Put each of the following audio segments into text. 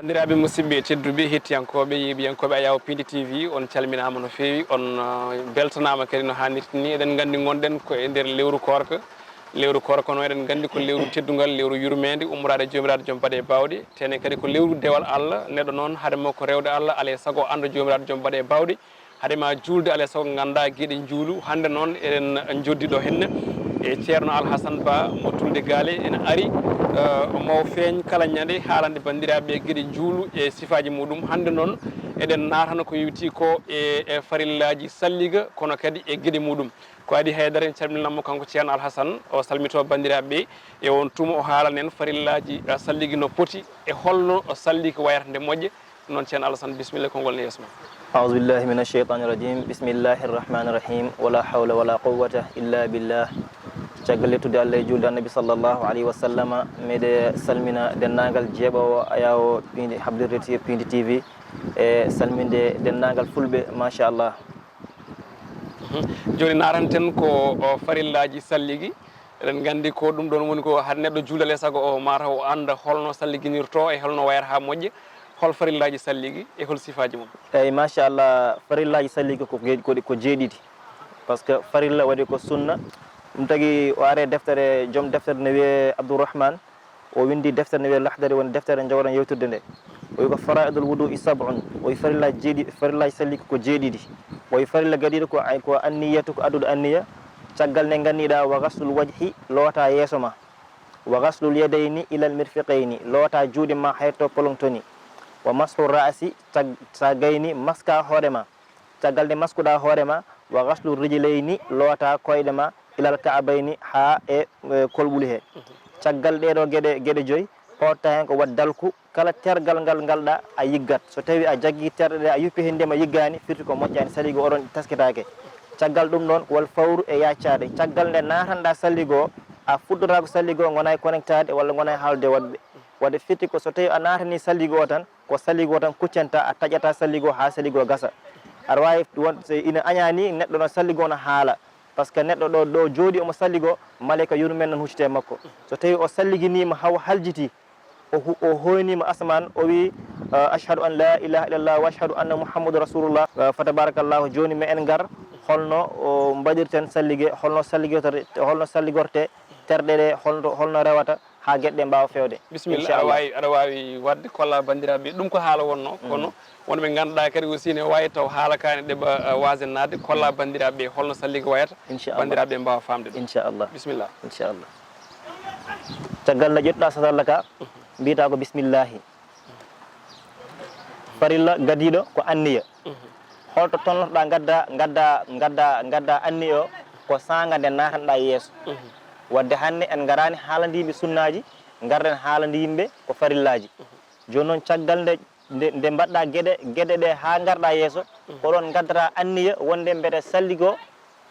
bandiraɓe musidɓe tedduɓe hettiyankoɓe yeeɓiyankoɓe Ayaw Pindi TV on calminama no fewi on beltanama kadi no hannirta ni eɗen gandi gonɗen ko e nder lewru korka no eɗen gandi ko lewru teddugal lewru yurmede ummorade jomiraɗo joom baɗe bawɗe tene kadi ko lewru dewal Allah neɗɗo noon haade makko rewde Allah alay saago anda jomiraɗo joom baɗe bawɗe haadema julde alay saago ganda gueɗe juulu hande noon eɗen joddiɗo henne e ceerno Alhassane Ba mo Tulde Gaale ene ari mo feeñ kala ñande haalande bandiraɓe gueɗe juulu e sifaji muɗum hande noon eɗen natano ko yewti ko e farillaji salliga kono kadi e gueɗe muɗum ko adi haydara en calminanmo kanko ceerno Alhassane o salmito bandiraɓe e on tuma o haalana en farillaji salligi no poti e holno salliki wayata nde moƴƴa noon ceerno Alhassane bisimilla konngol ne yeeso ma. أعوذ بالله من الشيطان الرجيم بسم الله الرحمن الرحيم ولا حول ولا قوة إلا بالله caggallettude Allah e julde annabi sallllahu alayhi wa sallam mide salmina dennagal jeeɓowo Ayaw Pindi hablirde Pindi TV e salminde dennagal fulɓe machallah. joni naranten ko farillaji salligi eɗen gandi ko ɗum ɗon woni ko haade neɗɗo juulale saago o mataw o anda holno salliguinirto e holno wayata ha moƴƴa hol farillaji salligi e hol sifaji mum. eyyi machallah farillaji salligi ko jeeɗiɗi par ce que farilla waɗi ko sunna ɗum tagui o are deftere joom deftere ne wiye Abdourahmane o windi deftere ne wiye Lahdari woni deftere jawɗon yewturde nde o wi ko faraidul wudu i sab'un o wi farillaji salligi ko jeeɗiɗi o wi farilla gaɗiɗo ko anniyatu ko addude anniya caggal nde ganniɗa wa gaslul wajhi loota yeeso ma wa gaslul yadayni ilal mirfiqayni loota juuɗe ma hayto polongtoni wa mashu ra'si sa gayni maska hoorema caggal nde maskuɗa hoorema wa gaslul rijlayni loota koyɗe ma ilal ka'abayni ha e kolɓuli he caggal ɗeɗo gueɗe joyyi potta hen ko wat dalku kala tergal ngal ngalɗa a yiggat so tawi a jaggui terɗe ɗe a yuppi hen ndema yiggani firti ko moƴƴani salligo oɗon taskitake caggal ɗum ɗon wal fawru e yaccade caggal nde natanɗa salligo a fuɗɗota ko salligo gona connectade walla gona haalde waɗɓe wadde firti ko so tawi a natani salligo o tan ko salligo tan kuccanta a taƴata salligo ha salligo gasa aɗa wawi won ina añani neɗɗo no salligo no haala par ce que neɗɗo ɗo jooɗi omo salligo malayika yurmen nan huccite makko so tawi o salliginima haw haljiti o hoynima asman o wi ashhadu an la ilaha illallah wa ashhadu anna mouhammadou rasulullah fa tabarakallahu joni mi en gar holno o mbaɗirten salligue holno salligorte terɗe ɗe holno rewata ha gueɗɗe mbawa fewde. bisimilla aɗa wawi wadde kolla bandiraɓe ɗum ko haala wonno kono wonɓe ganduɗa kadi aussi ne wawi taw haala kane ɗeɓa wasen nadde kolla bandiraɓe holno salligo wayata bandiraɓe mbawa famde ɗum inchallah bisimilla inchallah caggal nde ƴettuɗa satalla ka mbiyata ko bisimillahi farilla gadiɗo ko anniya holto tonnotoɗa gadda anniya o ko sanga nde natanɗa yeeso wadde hande en garani haalandiɓe sunnaji garɗen haalandi yimɓe ko farillaji joni noon caggal nde mbaɗɗa gueɗe ɗe ha garɗa yeeso oɗon gaddata anniya wonde mbeɗa salligo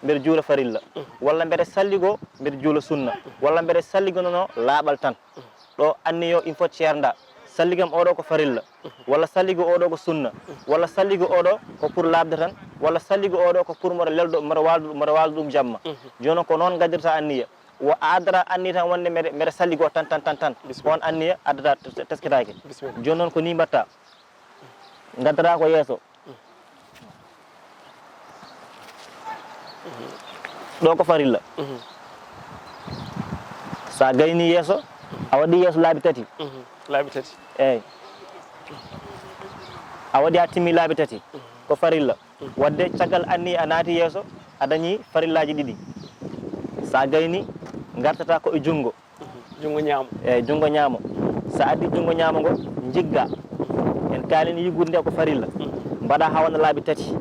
mbeɗa juula farilla walla mbeɗa salligo mbeɗa juula sunna walla mbeɗa salligonono laaɓal tan ɗo anniya o il faut ceerda salligam oɗo ko farilla walla salligo oɗo ko sunna walla salligo oɗo ko pour labde tan walla salligo oɗo ko pour mboɗo waldu ɗum jamma joni noon ko noon gaddirta anniya a addata anniya tan wonde mbeɗa salligo tan on anniya addata teskitake joni noon ko ni mbatta gaddata ko yeeso ɗo ko farilla sa gayni yeeso a waɗi yeeso laabi tati eyyi a waɗi ha timmi laabi tati ko farilla wadde caggal anniya a naati yeeso a dañi farillaji ɗiɗi sa gayni gartata ko e junggo ñaamo eyyi junggo ñaamo sa addi junggo ñaamo ngo jigga en kalini yiggude nde ko farilla mbaɗa ha wona laabi tati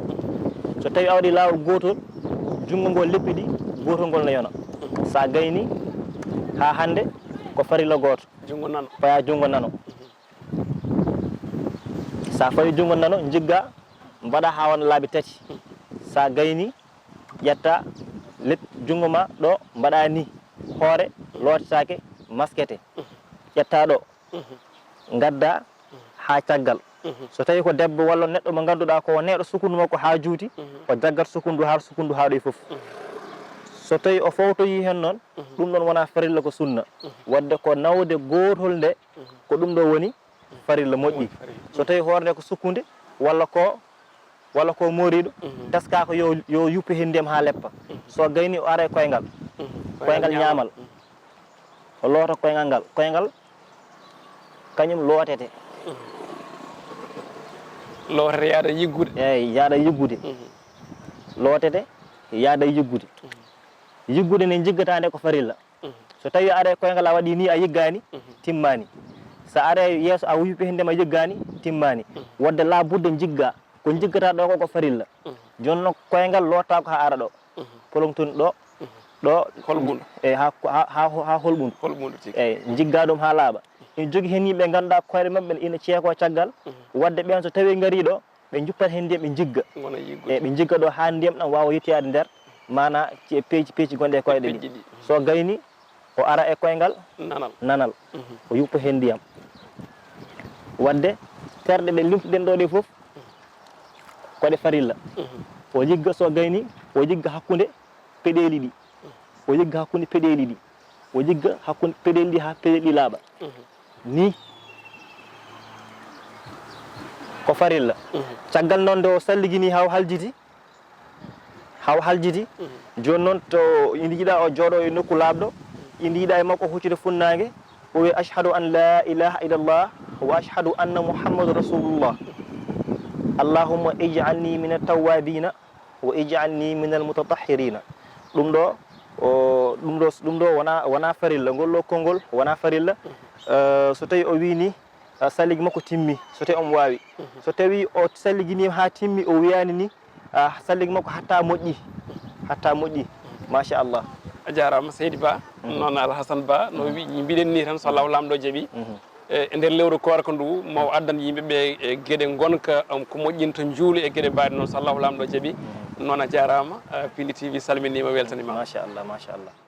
so tawi a waɗi lawol gotol junggo ngol leppi ɗi gotol ngol ne yona sa gayni ha hande ko farilla goto faya junggo nano sa fawi junggo nano jigga mbaɗa ha wona laabi tati sa gayni ƴetta junggo ma ɗo mbaɗa ni hoore lotitake maskete ƴetta ɗo gadda ha caggal so tawi ko debbo walla neɗɗo mo ganduɗa ko neɗɗo sukundu makko ha juuti o jaggat sukundu ha ɗo foof so tawi o fawtoyi hen noon ɗum ɗon wona farilla ko sunna wadde ko nawde gotol nde ko ɗum ɗo woni farilla moƴƴi so tawi hoore nde ko sukkunde walla ko moriɗo teska ko yo yuppe hen ndiyam ha leppa so gayni o ara e koyngal ñaamal o loota koyngal kañum lootete lootete yaada yiggude eyyi yaada yiggude lootete yaada yiggude ne jiggatande ko farilla so tawi a ara koyngal a waɗi ni a yiggani timmani so ara yeeso a yuppe hen ndiyam a yiggani timmani wadde la budde jigga ko jiggata ɗo ko farilla joni noon koyngal lotta ko ha ara ɗo polongtoni ɗo holɓundu eyyi ha holɓundu eyyi jigga ɗum ha laaɓa ina jogui hen yimɓe ganduɗa koyɗe mabɓe ina ceeko caggal wadde ɓen so tawi gari ɗo ɓe juppat hen ndiyam ɓe jigga eyyi ɓe jigga ɗo ha ndiyam ɗam wawa yettiyade nder mana peeci gonɗe e koyɗe ɗi so gayni o ara e koyngal nanal o yuppa hen ndiyam wadde terɗe ɗe limtuɗen ɗo ɗe foof koɗe farilla o jigga so gayni o jigga hakkude peɗeli ɗi o jigga hakkude peɗeli ɗi o jigga hakkude peɗeli ɗi ha peɗeli ɗi laaɓa ni ko farilla caggal noon nde o salligini haw haljiti joni noon to ina yiiɗa o jooɗo e nokku laaɓɗo ina yiiɗa e makko huccude funnague o wi ashhadu an la ilaha illallah wa ashhadu anna muhammadu rasulullah allahumma ij'alni min at-tawwabina wa ij'alni min al-mutatahhirina ɗum ɗo wona farilla ngol konngol wona farilla so tawi o wini salligi makko timmi so tawi omo wawi so tawi o salligini ha timmi o wiyani ni salligi makko hatta moƴƴi machallah a jarama seydi Ba noon Alhassane Ba no mbiɗen ni tan so Allahu lamɗo jaaɓi e nder lewru korka ndu maw addan yimɓeɓe e gueɗe gonka ko moƴƴinta juulu e gueɗe mbaɗe noon so Allahu lamɗo jaaɓi noon a jarama Pindi TV salminima weltanima machallah